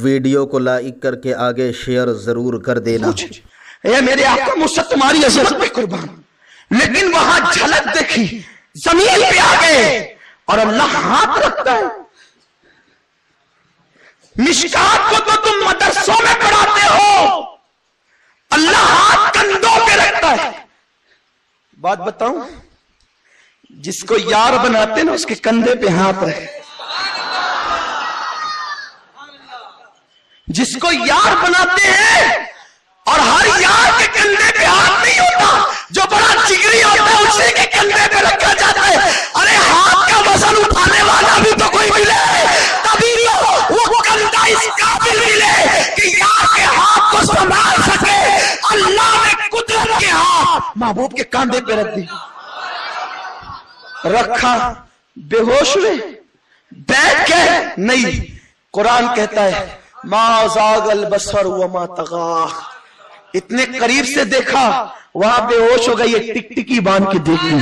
Video کو like کر کے آگے شیئر ضرور کر دینا۔ اے میرے آقا مجھ تمہاری عظمت پہ قربان، لیکن وہاں جھلک دیکھی، زمین پہ آ گئے اور اللہ ہاتھ رکھتا ہے۔ مشکات کو تو تم مدرسوں میں پڑھاتے ہو، اللہ ہاتھ کندھوں پہ رکھتا ہے۔ بات بتاؤں، جس کو یار بناتے نا اس کے کندھے پہ ہاتھ رہے، جس کو یار بناتے ہیں اور ہر یار کے کندھے پہ ہاتھ نہیں ہوتا، جو بڑا جگری ہوتا ہے اسی کے کندھے پہ رکھا جاتا ہے۔ ارے ہاتھ کا وزن اٹھانے والا بھی تو کوئی ملے، تبھی تو وہ کندھا اس قابل ملے کہ یار کے ہاتھ کو سنبھال سکے۔ اللہ نے قدرت کے ہاتھ محبوب کے کاندھے پہ رکھ دی، رکھا، بے ہوش ہوئے، بیٹھ کے نہیں۔ قرآن کہتا ہے ما زاغ البصر وما طغى، اتنے قریب سے دیکھا وہاں بے ہوش ہو گئی، ایک ٹکٹکی باندھ کے دیکھی،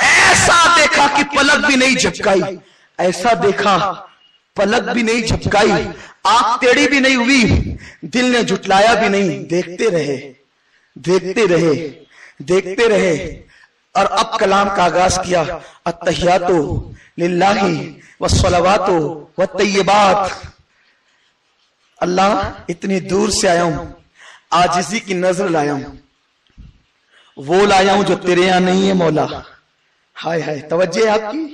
ایسا دیکھا کہ پلک بھی نہیں جھپکائی، ایسا دیکھا پلک بھی نہیں جھپکائی، آنکھ ٹیڑھی بھی نہیں ہوئی، دل نے جھٹلایا بھی نہیں، دیکھتے رہے دیکھتے رہے دیکھتے رہے۔ اور اب کلام کا آغاز کیا، التحیات للہ والصلوات والطیبات۔ اللہ اتنی دور سے آیا ہوں، عاجزی کی نظر لایا ہوں، وہ لایا ہوں جو تیرے یہاں نہیں ہے مولا۔ ہائے ہائے، توجہ آپ کی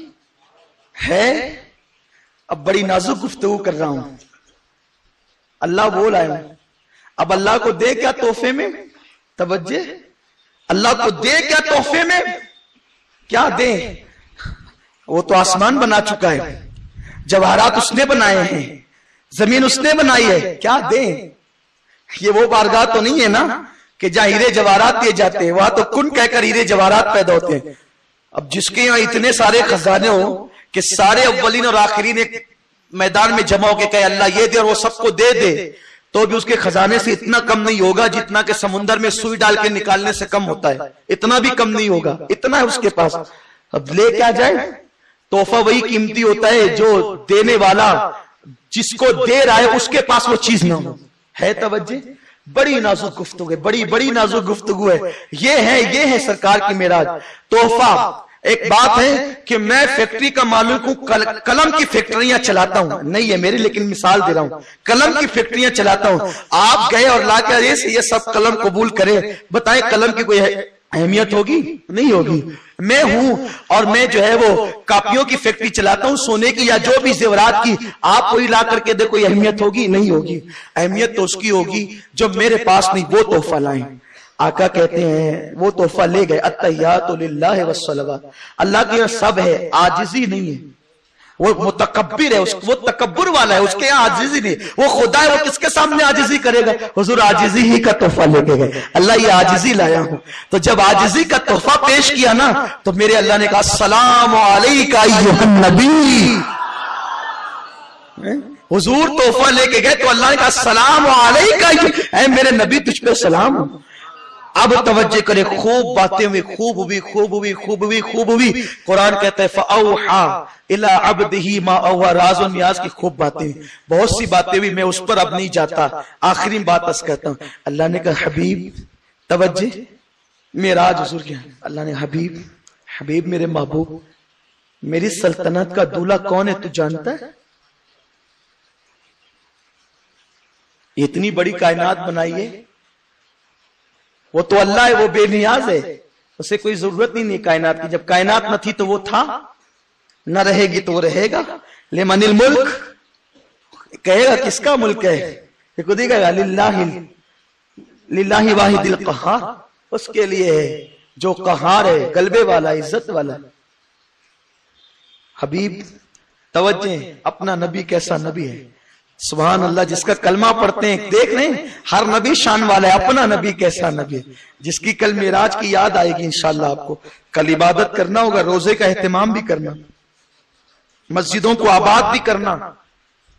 ہے؟ اب بڑی نازک گفتگو کر رہا ہوں۔ اللہ وہ لایا ہوں، اب اللہ کو دے کیا تحفے میں؟ توجہ، اللہ کو دے کیا تحفے میں؟ کیا دیں؟ وہ تو آسمان بنا چکا ہے، جواہرات اس نے بنائے ہیں، زمین اس نے بنائی ہے، کیا دیں؟ یہ وہ بارگاہ تو نہیں ہے نا کہ جہاں ہیرے جواہرات دیے جاتے ہیں، وہاں تو کن کہہ کر ہیرے جواہرات پیدا ہوتے ہیں۔ اب جس کے یہاں اتنے سارے خزانے ہو کہ سارے اولین اور آخرین ایک میدان میں جمع ہو کے کہے اللہ یہ دے اور وہ سب کو دے دے، تو بھی اس کے خزانے سے اتنا کم نہیں ہوگا جتنا کہ سمندر میں سوئی ڈال کے نکالنے سے کم ہوتا ہے، اتنا بھی کم نہیں ہوگا، اتنا ہے اس کے پاس۔ اب لے کیا جائے؟ تحفہ وہی قیمتی ہوتا ہے جو دینے والا جس کو دے رہا ہے اس کے پاس وہ چیز نہ ہو۔ ہے توجہ؟ بڑی نازک گفتگو ہے، بڑی نازک گفتگو ہے۔ یہ ہے سرکار کی معراج۔ تحفہ ایک بات ہے کہ میں فیکٹری کا مالک ہوں، قلم کی فیکٹریاں چلاتا ہوں، نہیں ہے میری لیکن مثال دے رہا ہوں، قلم کی فیکٹریاں چلاتا ہوں۔ آپ گئے اور لا کے یہ سب قلم قبول کرے، بتائیں قلم کی کوئی اہمیت ہوگی؟ نہیں ہوگی۔ میں ہوں اور میں جو ہے وہ کاپیوں کی فیکٹری چلاتا ہوں، سونے کی یا جو بھی زیورات کی، آپ کوئی لا کر کے دے کوئی اہمیت ہوگی؟ نہیں ہوگی۔ اہمیت تو اس کی ہوگی جو میرے پاس نہیں، وہ تحفہ لائیں۔ آقا کہتے ہیں وہ تحفہ لے گئے، التحیات للہ والصلوات، اللہ کی سب ہے، عاجزی نہیں ہے، وہ متکبر ہے، وہ تکبر والا ہے، اس کے یہاں عاجزی نہیں، وہ خدا ہے، وہ کس کے سامنے عاجزی کرے گا؟ حضور عاجزی ہی کا تحفہ لے کے گئے، اللہ یہ عاجزی لایا ہوں۔ تو جب عاجزی کا تحفہ پیش کیا نا تو میرے اللہ نے کہا السلام علیکہ ایھا النبی۔ حضور تحفہ لے کے گئے تو اللہ نے کہا السلام علیکہ، اے میرے نبی تجھ پہ سلام۔ اب توجہ کرے، خوب باتیں ہوئی، خوب ہوئی۔ قرآن کہتا ہے فَأَوْحَا إِلَىٰ عَبْدِهِ مَا أَوْحَا، راز و نیاز کی خوب باتیں ہوئی، بہت سی باتیں ہوئی، میں اس پر اب نہیں جاتا، آخری بات اس کہتا ہوں۔ اللہ نے کہا حبیب، توجہ، معراج حضور کیا، اللہ نے حبیب میرے محبوب، میری سلطنت کا دولہ کون ہے تو جانتا ہے؟ اتنی بڑی کائنات بنائی ہے، وہ تو اللہ ہے، وہ بے نیاز ہے، اسے کوئی ضرورت نہیں کائنات کی۔ جب کائنات نہ تھی تو وہ تھا، نہ رہے گی تو وہ رہے گا۔ لمن الملک، کہے گا کس کا ملک ہے؟ یہ خود ہی کہے گا للہ واحد القہار، اس کے لیے ہے جو قہار ہے، غلبے والا، عزت والا۔ حبیب، توجہ، اپنا نبی کیسا نبی ہے، سبحان اللہ، جس کا کلمہ پڑھتے ہیں دیکھ رہے ہیں ہر نبی شان والا ہے، اپنا نبی کیسا نبی ہے، جس کی کل معراج کی یاد آئے گی انشاءاللہ آپ کو۔ کل عبادت کرنا ہوگا، روزے کا اہتمام بھی کرنا، مسجدوں کو آباد بھی کرنا،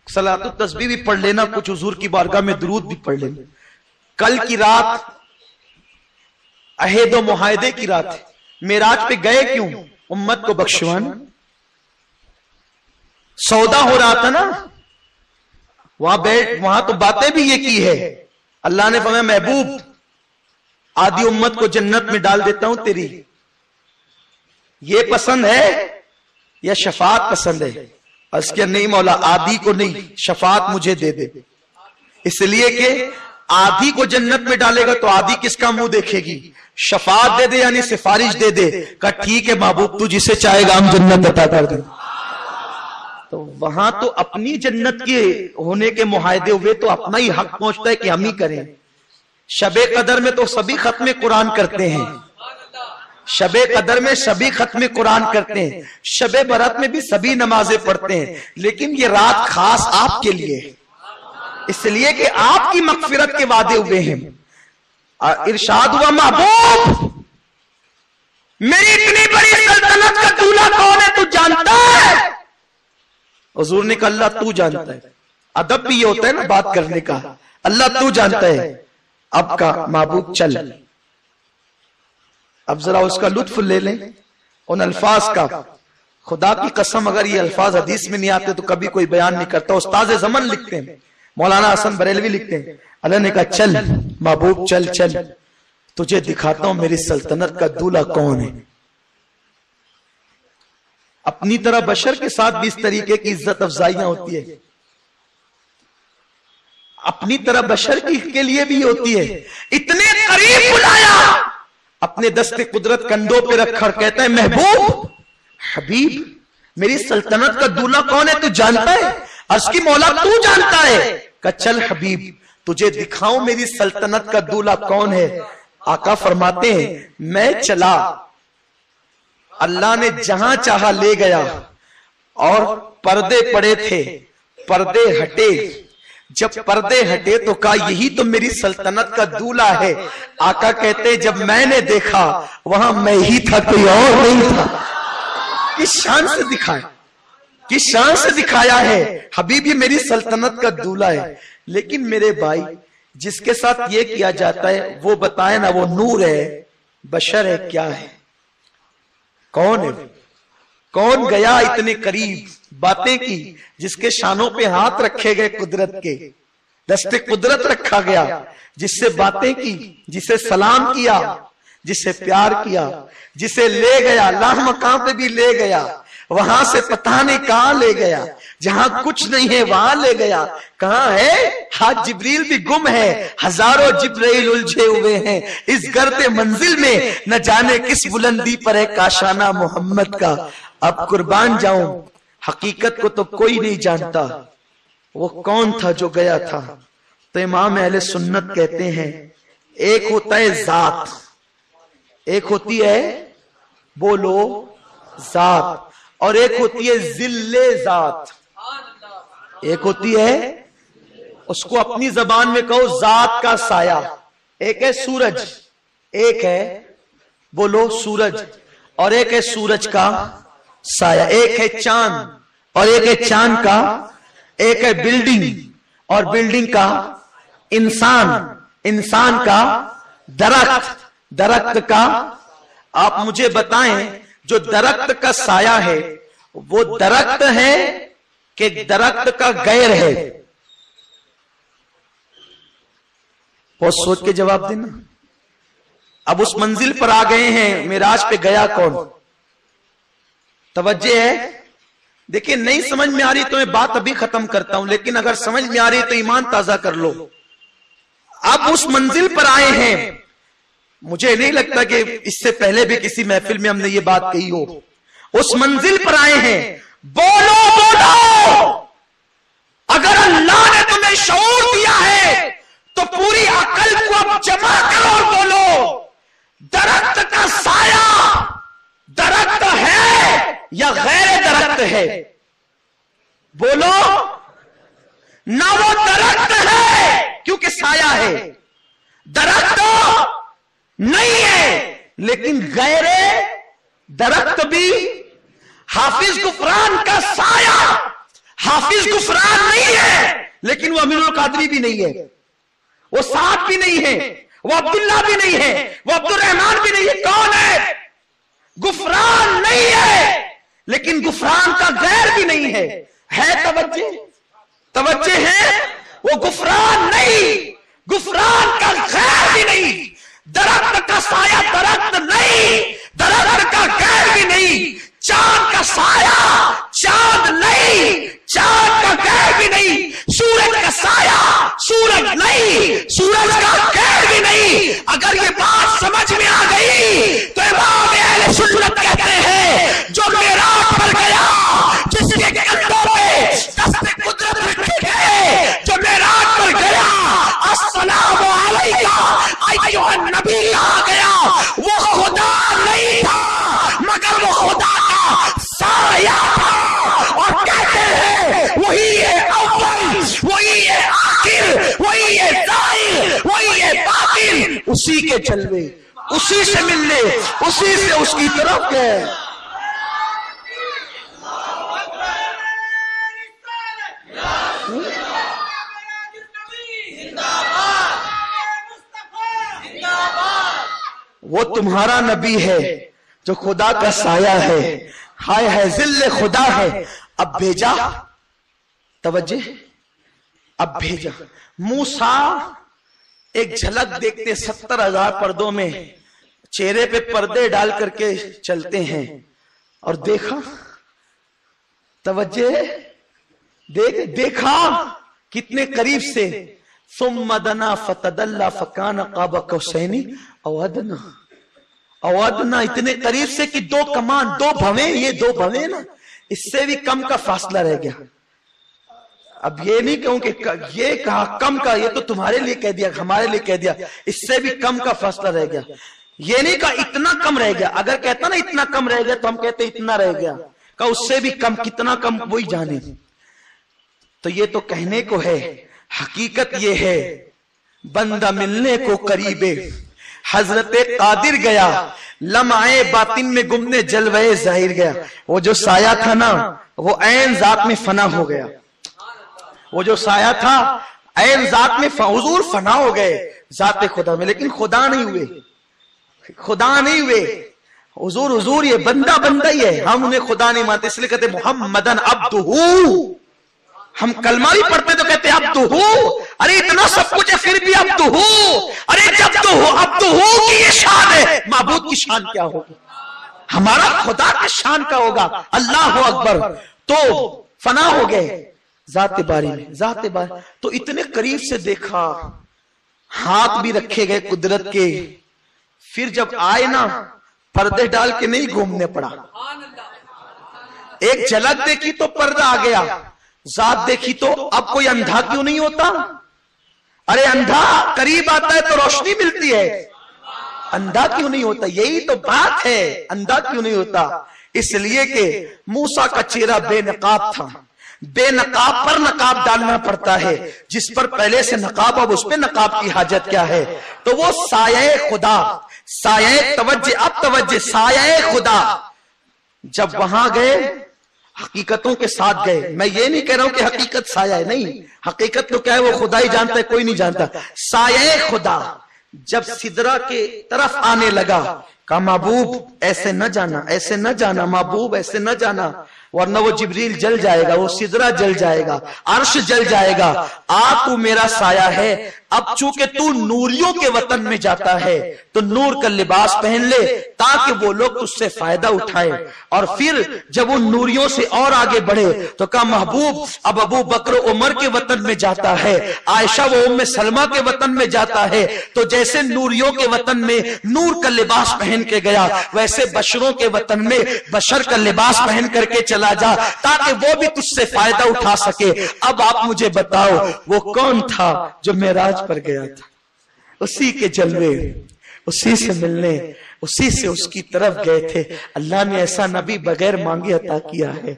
صلاۃ التسبیح بھی پڑھ لینا، کچھ حضور کی بارگاہ میں درود بھی پڑھ لینا۔ کل کی رات عہد و معاہدے کی رات ہے، معراج پہ گئے کیوں؟ امت کو بخشوانا، سودا ہو رہا تھا نا، وہاں تو باتیں بھی یہ کی ہے. اللہ نے فرمایا محبوب آدھی امت کو جنت میں ڈال دیتا ہوں تیری. یہ پسند ہے یا شفاعت پسند ہے؟ اس کے نہیں مولا آدھی کو نہیں، شفاعت مجھے دے دے. اس لیے کہ آدھی کو جنت میں ڈالے گا تو آدھی کس کا منہ دیکھے گی؟ شفاعت دے دے یعنی سفارش دے دے. کہا ٹھیک ہے محبوب تو جسے چاہے گا ہم جنت عطا کر دیں. تو وہاں تو اپنی جنت کے ہونے کے معاہدے ہوئے تو اپنا ہی حق پہنچتا ہے کہ ہم ہی کریں. شب قدر میں تو سبھی ختم قرآن کرتے ہیں، شب قدر میں سبھی ختم قرآن کرتے ہیں، شب برات میں بھی سبھی نمازیں پڑھتے ہیں، لیکن یہ رات خاص آپ کے لیے، اس لیے کہ آپ کی مغفرت کے وعدے ہوئے ہیں. ارشاد ہوا محبوب میری اتنی بڑی سلطنت کا دولہا کون ہے تو جانتا ہے؟ حضور نے کہا اللہ تو جانتا ہے. ادب بھی یہ ہوتا ہے نا بات کرنے کا، اللہ تو جانتا ہے. اب کا محبوب چل، اب ذرا اس کا لطف لے لیں ان الفاظ کا. خدا کی قسم اگر یہ الفاظ حدیث میں نہیں آتے تو کبھی کوئی بیان نہیں کرتا. استاد زمن لکھتے ہیں، مولانا حسن بریلوی لکھتے ہیں. اللہ نے کہا چل محبوب چل چل تجھے دکھاتا ہوں میری سلطنت کا دولہا کون ہے. اپنی طرح بشر کے ساتھ بھی اس طریقے کی عزت افزائیاں ہوتی ہے، اپنی طرح بشر کے لیے بھی ہوتی ہے. اتنے قریب بلایا، اپنے دست قدرت کندھوں پہ رکھ کر کہتا ہے محبوب حبیب میری سلطنت کا دولہا کون ہے تو جانتا ہے؟ عرض کی مولا تو جانتا ہے. کہ چل حبیب تجھے دکھاؤں میری سلطنت کا دولہا کون ہے. آقا فرماتے ہیں میں چلا، اللہ نے جہاں چاہا لے گیا، اور پردے پڑے تھے پردے ہٹے. جب پردے ہٹے تو کہا یہی تو میری سلطنت کا دولہا ہے. آقا کہتے جب میں نے دیکھا وہاں میں ہی تھا کوئی اور نہیں تھا. کس شان سے دکھایا، کس شان سے دکھایا ہے حبیب یہ میری سلطنت کا دولہا ہے. لیکن میرے بھائی جس کے ساتھ یہ کیا جاتا ہے وہ بتائے نا وہ نور ہے بشر ہے کیا ہے؟ کون ہے؟ کون گیا اتنے قریب باتیں کی جس کے شانوں پہ ہاتھ رکھے گئے قدرت کے، دست قدرت رکھا گیا، جس سے باتیں کی، جسے سلام کیا، جسے پیار کیا، جسے لے گیا اللہ مقام پہ بھی لے گیا، وہاں سے پتہ نہیں کہاں لے گیا، جہاں کچھ نہیں ہے وہاں لے گیا. کہاں ہے؟ ہاں جبریل بھی گم ہے، ہزاروں جبریل الجھے ہوئے ہیں اس گرد منزل میں، نہ جانے کس بلندی پر ہے کاشانہ محمد کا. اب قربان جاؤں حقیقت کو تو کوئی نہیں جانتا، وہ کون تھا جو گیا تھا. تو امام اہل سنت کہتے ہیں ایک ہوتا ہے ذات، ایک ہوتی ہے بولو ذات، اور ایک ہوتی ہے ذل ذات. ایک ہوتی ہے اس کو اپنی زبان میں کہو ذات کا سایہ. ایک ہے سورج، ایک ہے بولو سورج، اور ایک ہے سورج کا سایہ. ایک ہے چاند اور ایک ہے چاند کا، ایک ہے بلڈنگ اور بلڈنگ کا انسان، انسان کا درخت، درخت کا. آپ مجھے بتائیں جو درخت کا سایہ ہے وہ درخت ہے کہ درخت کا غیر ہے؟ بہت سوچ کے جواب دینا. اب اس منزل پر آ گئے ہیں، معراج پہ گیا کون؟ توجہ ہے؟ دیکھیں نہیں سمجھ میں آ رہی تو میں بات ابھی ختم کرتا ہوں، لیکن اگر سمجھ میں آ رہی تو ایمان تازہ کر لو. اب اس منزل پر آئے ہیں، مجھے نہیں لگتا کہ اس سے پہلے بھی کسی محفل میں ہم نے یہ بات کہی ہو. اس منزل پر آئے ہیں، بولو بولو اگر اللہ نے تمہیں شعور دیا ہے تو پوری عقل کو اب جمع کرو اور بولو درخت کا سایہ درخت ہے یا غیر درخت ہے؟ بولو نہ وہ درخت ہے کیونکہ سایہ ہے، درخت نہیں ہے لیکن غیر درخت بھی. حافظ غفران کا سایہ حافظ غفران نہیں ہے لیکن وہ امین القادری بھی نہیں ہے، وہ سعد بھی نہیں ہے، وہ عبداللہ بھی نہیں ہے، وہ عبد الرحمن بھی نہیں ہے. کون ہے؟ غفران نہیں ہے لیکن غفران کا غیر بھی نہیں ہے. ہے توجہ؟ توجہ ہے، وہ غفران نہیں، غفران کا غیر بھی نہیں، درخت کا سایہ درخت نہیں، درخت کا غیر بھی نہیں، چاند کا سایہ چاند نہیں، چاند کا غیر بھی نہیں، سورج کا سایہ سورج نہیں، سورج کا غیر بھی نہیں۔ اگر یہ بات سمجھ میں آ گئی تو امام اہل سنت کہتے ہیں جو معراج پر گیا، جس کے کندھوں پہ دست قدرت رکھے گئے، جو معراج پر گیا، السلام علیکہ ایھا النبی کہا گیا، وہ خدا نہیں تھا مگر وہ خدا کا سایہ تھا، اور کہتے ہیں وہی ہے اول، وہی ہے آخر، وہی ہے ظاہر، وہی ہے باطن، اسی کے جلوے، اسی سے ملنے، اسی سے اس کی طرف گئے۔ وہ تمہارا نبی ہے جو خدا کا سایہ ہے، ہائے ہے ذل خدا ہے، اب بھیجا، توجہ، اب بھیجا۔ موسیٰ ایک جھلک دیکھتے 70,000 پردوں میں چہرے پہ پردے ڈال کر کے چلتے ہیں، اور دیکھا، توجہ، دیکھا کتنے قریب سے، ثم دنا فتدلى فكان قاب قوسين او ادنى، او ادنى، اتنے قریب سے کہ دو کمان، دو بھویں، یہ دو بھویں نا، اس سے بھی کم کا فاصلہ رہ گیا۔ اب یہ نہیں کہوں کہ یہ کہا کم کا، یہ تو تمہارے لیے کہہ دیا، ہمارے لیے کہہ دیا، اس سے بھی کم کا فاصلہ رہ گیا۔ یہ نہیں کہا اتنا کم رہ گیا، اگر کہتا نا اتنا کم رہ گیا تو ہم کہتے اتنا رہ گیا، کہا اس سے بھی کم، کتنا کم وہی جانے۔ تو یہ تو کہنے کو ہے، حقیقت یہ ہے بندہ ملنے کو قریبے، حضرت قادر گیا لمعے باطن میں گمنے جلوے ظاہر گیا۔ وہ جو سایہ تھا نا وہ عین ذات میں فنا ہو گیا، وہ جو سایہ تھا عین ذات میں حضور فنا ہو گئے ذات خدا میں، لیکن خدا نہیں ہوئے، خدا نہیں ہوئے حضور۔ حضور یہ بندہ بندہ ہی ہے، ہم انہیں خدا نہیں مانتے، اس لیے کہتے محمدن عبدہ۔ ہم کلمہ بھی پڑھتے تو کہتے عبدہ، ارے اتنا سب کچھ ہے پھر بھی عبدہ، ارے جب تو عبدہ کی یہ شان ہے، معبود کی شان کیا ہوگی؟ ہمارا خدا کی شان کا ہوگا، اللہ اکبر۔ تو فنا ہو گئے ذات باری میں، ذات باری، تو اتنے قریب سے دیکھا، ہاتھ بھی رکھے گئے قدرت کے، پھر جب آئے نا پردے ڈال کے نہیں گھومنے پڑا، ایک جھلک دیکھی تو پردہ آ گیا، ذات دیکھی تو اب کوئی اندھا کیوں نہیں ہوتا؟ ارے اندھا قریب آتا ہے تو روشنی ملتی ہے، اندھا کیوں نہیں ہوتا؟ یہی تو بات ہے، اندھا کیوں نہیں ہوتا؟ اس لیے کہ موسیٰ کا چہرہ بے نقاب تھا، بے نقاب پر نقاب ڈالنا پڑتا ہے، جس پر پہلے سے نقاب، اب اس پہ نقاب کی حاجت کیا ہے؟ تو وہ سایہ خدا، سایہ، توجہ، اب توجہ، سایہ خدا جب وہاں گئے حقیقتوں کے ساتھ گئے۔ میں یہ نہیں کہہ رہا ہوں کہ حقیقت سایہ ہے، نہیں، حقیقت تو کیا ہے وہ خدا ہی جانتا ہے، کوئی نہیں جانتا۔ سایہ خدا جب سدرہ کے طرف آنے لگا، کہا محبوب ایسے نہ جانا، ایسے نہ جانا محبوب، ایسے نہ جانا، ورنہ وہ جبریل جل جائے گا، وہ سدرہ جل جائے گا، عرش جل جائے گا۔ تو میرا سایہ ہے، اب چونکہ تو نوریوں کے وطن میں جاتا ہے تو نور کا لباس پہن لے تاکہ وہ لوگ اس سے فائدہ اٹھائیں۔ اور پھر جب وہ نوریوں سے اور آگے بڑھے تو کہا محبوب اب ابو بکر عمر کے وطن میں جاتا ہے، عائشہ و ام سلمہ کے وطن میں جاتا ہے، تو جیسے نوریوں کے وطن میں نور کا لباس پہن کے گیا، ویسے بشروں کے وطن میں بشر کا لباس پہن کر کے چلا جا تاکہ وہ بھی تجھ سے فائدہ اٹھا سکے۔ اب آپ مجھے بتاؤ وہ کون تھا جو معراج پر گیا تھا؟ اسی کے جلوے، اسی سے ملنے، اسی سے اس کی طرف گئے تھے۔ اللہ نے ایسا نبی بغیر مانگے عطا کیا ہے،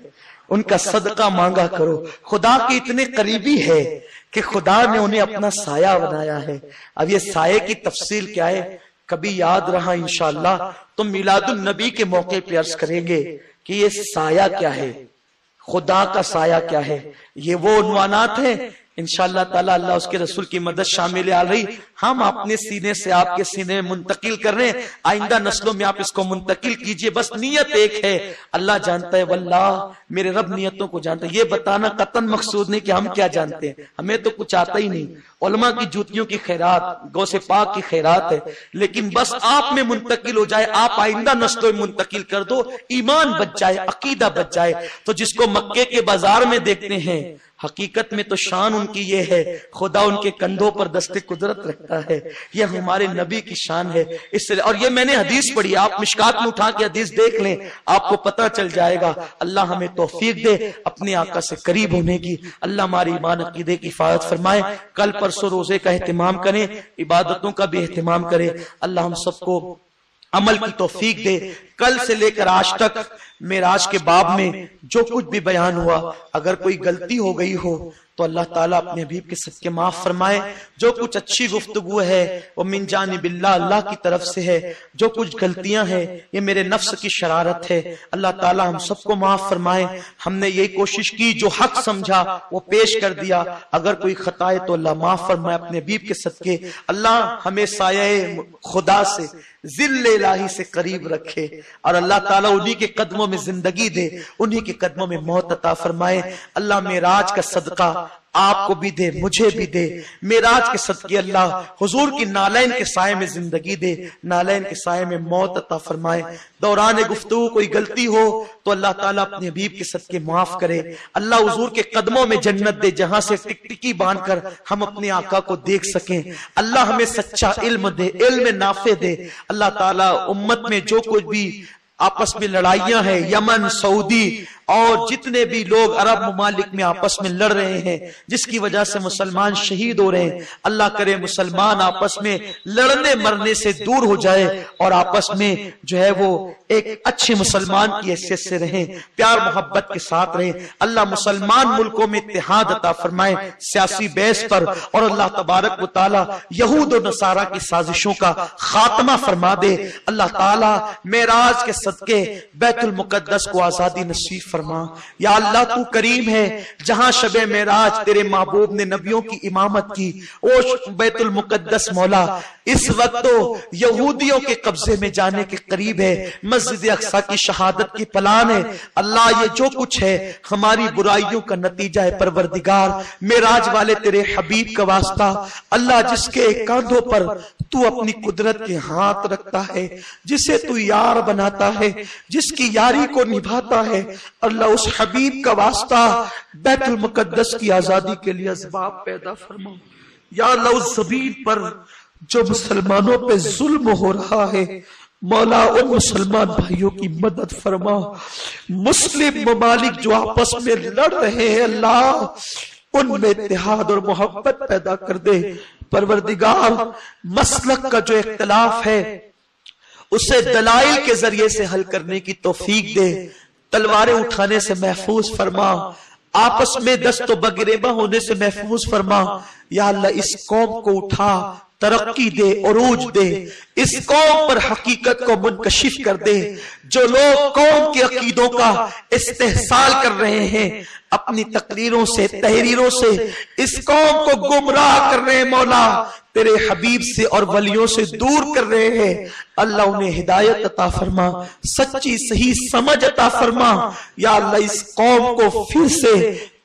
ان کا صدقہ مانگا کرو۔ خدا کی اتنے قریبی ہے کہ خدا نے انہیں اپنا سایہ بنایا ہے۔ اب یہ سایہ کی تفصیل کیا ہے کبھی یاد رہا انشاءاللہ تو میلاد النبی کے موقع پہ عرض کریں گے کہ یہ سایہ کیا ہے، خدا کا سایہ کیا ہے۔ یہ وہ عنوانات ہیں انشاءاللہ تعالیٰ اللہ اس کے رسول کی مدد شامل آ رہی، ہم اپنے سینے سے آپ کے سینے میں منتقل کر رہے ہیں، آئندہ نسلوں میں آپ اس کو منتقل کیجئے، بس نیت ایک ہے، اللہ جانتا ہے، واللہ میرے رب نیتوں کو جانتا ہے۔ یہ بتانا قطعاً مقصود نہیں کہ ہم کیا جانتے ہیں، ہمیں تو کچھ آتا ہی نہیں، علماء کی جوتیوں کی خیرات، غوث پاک کی خیرات ہے، لیکن بس آپ میں منتقل ہو جائے، آپ آئندہ نسلوں میں منتقل کر دو، ایمان بچ جائے، عقیدہ بچ جائے۔ تو جس کو مکے کے بازار میں دیکھتے ہیں، حقیقت میں تو شان ان کی یہ ہے، خدا ان کے کندھوں پر دست قدرت رکھتا ہے، یہ ہمارے نبی کی شان ہے۔ اس سے اور یہ میں نے حدیث پڑھی، آپ مشکات میں اٹھا کے حدیث دیکھ لیں، آپ کو پتہ چل جائے گا۔ اللہ ہمیں توفیق دے اپنے آقا سے قریب ہونے کی، اللہ ہماری ایمان عقیدے کی حفاظت فرمائے۔ کل پرسوں روزے کا اہتمام کریں، عبادتوں کا بھی اہتمام کریں، اللہ ہم سب کو عمل کی توفیق دے۔ کل سے لے کر آج تک معراج کے باب میں جو کچھ بھی بیان ہوا، اگر کوئی غلطی ہو گئی ہو تو اللہ تعالیٰ اپنے حبیب کے صدقے معاف فرمائے۔ جو کچھ اچھی گفتگو ہے وہ من جانب اللہ کی طرف سے ہے، جو کچھ غلطیاں ہیں یہ میرے نفس کی شرارت ہے، اللہ تعالیٰ ہم سب کو معاف فرمائے۔ ہم نے یہی کوشش کی، جو حق سمجھا وہ پیش کر دیا، اگر کوئی خطا ہے تو اللہ معاف فرمائے اپنے حبیب کے صدقے۔ اللہ ہمیں سایہ خدا سے، ذل الہی سے قریب رکھے، اور اللہ تعالیٰ انہی کے قدموں میں زندگی دے، انہی کے قدموں میں موت عطا فرمائے۔ اللہ معراج کا صدقہ آپ کو بھی دے، مجھے بھی دے، معراج کے صدقے اللہ حضور کی نالین کے سائے میں زندگی دے، نالین کے سائے میں موت عطا فرمائے۔ دوران گفتگو کوئی غلطی ہو تو اللہ تعالیٰ اپنے حبیب کے صدقے معاف کرے، اللہ حضور کے قدموں میں جنت دے، جہاں سے ٹکٹکی باندھ کر ہم اپنے آقا کو دیکھ سکیں۔ اللہ ہمیں سچا علم دے، علم نافع دے۔ اللہ تعالیٰ امت میں جو کچھ بھی آپس میں لڑائیاں ہیں، یمن، سعودی اور جتنے بھی لوگ عرب ممالک میں آپس میں لڑ رہے ہیں، جس کی وجہ سے مسلمان شہید ہو رہے ہیں، اللہ کرے مسلمان آپس میں لڑنے مرنے سے دور ہو جائے اور آپس میں جو ہے وہ ایک اچھے مسلمان کی حیثیت سے رہیں، پیار محبت کے ساتھ رہیں۔ اللہ مسلمان ملکوں میں اتحاد عطا فرمائے سیاسی بیس پر، اور اللہ تبارک و تعالی یہود و نصارہ کی سازشوں کا خاتمہ فرما دے۔ اللہ تعالی معراج کے صدقے بیت المقدس کو آزادی نصیب فرما۔ یا اللہ تو کریم ہے، جہاں شب معراج تیرے محبوب نے نبیوں کی امامت کی، وہ بیت المقدس مولا اس وقت تو یہودیوں کے قبضے میں جانے کے قریب ہے، مسجد اقصیٰ کی شہادت کی پلان ہے۔ اللہ یہ جو کچھ ہے ہماری برائیوں کا نتیجہ ہے پروردگار، معراج والے تیرے حبیب کا واسطہ، اللہ جس کے کاندھوں پر تو اپنی قدرت کے ہاتھ رکھتا ہے، جسے تو یار بناتا ہے، جس کی یاری کو نبھاتا ہے، اللہ اس حبیب کا واسطہ بیت المقدس کی آزادی کے لیے اسباب پیدا فرما۔ یا اللہ اس زمین پر جو مسلمانوں پہ ظلم ہو رہا ہے، مولا ان مسلمان بھائیوں کی مدد فرما۔ مسلم ممالک جو آپس میں لڑ رہے ہیں، اللہ ان میں اتحاد اور محبت پیدا کر دے۔ پروردگار مسلک کا جو اختلاف ہے اسے دلائل کے ذریعے سے حل کرنے کی توفیق دے، تلواریں اٹھانے سے محفوظ فرما، آپس میں دست و بگریبہ ہونے سے محفوظ فرما۔ یا اللہ اس قوم کو اٹھا، ترقی دے، عروج دے، اس قوم پر حقیقت کو منکشف کر دے۔ جو لوگ قوم کے عقیدوں کا استحصال کر رہے ہیں، اپنی تقریروں سے، تحریروں سے اس قوم کو گمراہ کر رہے ہیں، مولا تیرے حبیب سے اور ولیوں سے دور کر رہے ہیں، اللہ انہیں ہدایت عطا فرما، سچی صحیح سمجھ عطا فرما۔ یا اللہ اس قوم کو پھر سے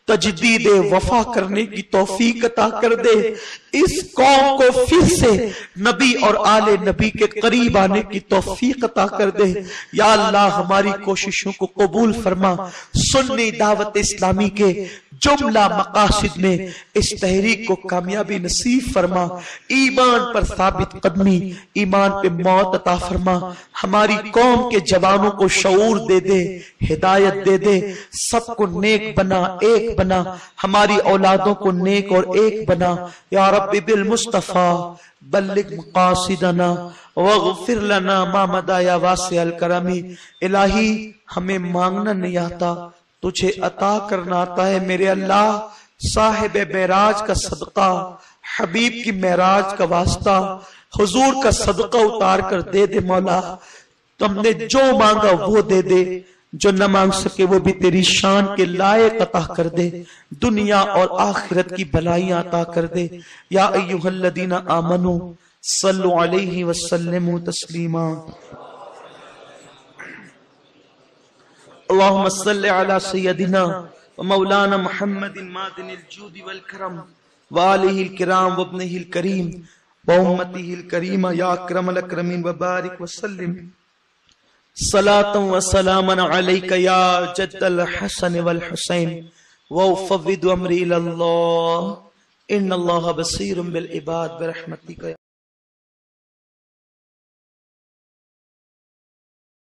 تجدید وفا کرنے کی توفیق عطا کر دے، اس قوم کو پھر سے نبی اور آل نبی کے قریب آنے کی توفیق عطا کر دے۔ یا اللہ ہماری کوششوں کو قبول فرما، سنی دعوت اسلامی کے جملہ مقاصد میں اس تحریک کو کامیابی نصیب فرما، ایمان پر ثابت قدمی، ایمان پہ موت عطا فرما، ہماری قوم کے جوانوں کو شعور دے دے، ہدایت دے دے، سب کو نیک بنا، ایک بنا، ہماری اولادوں کو نیک اور ایک بنا۔ یا رب بالمصطفیٰ بلغ مقاصدنا واغفر لنا ما مدى یا واسع الکرم۔ الہی ہمیں مانگنا نہیں آتا، تجھے عطا کرنا آتا ہے۔ میرے اللہ صاحب معراج کا صدقہ، حبیب کی معراج کا واسطہ، حضور کا صدقہ اتار کر دے دے مولا، تم نے جو مانگا وہ دے دے۔ جو نہ مانگ سکے وہ بھی تیری شان کے لائق عطا کر دے، دنیا اور آخرت کی بلائیاں عطا کر دے۔ یا ایھا الذین آمنوا صلوا علیہ وسلموا تسلیما۔ اللہم صل علی سیدنا ومولانا محمد معدن الجود والکرم وآلہ الکرام وابنہ الکریم وامتہ الکریمہ یا اکرم الاکرمین وبارک وسلم صلاة و سلاما علیک یا جد الحسن والحسین وافوض امری الاللہ ان اللہ بصیر بالعباد برحمتک۔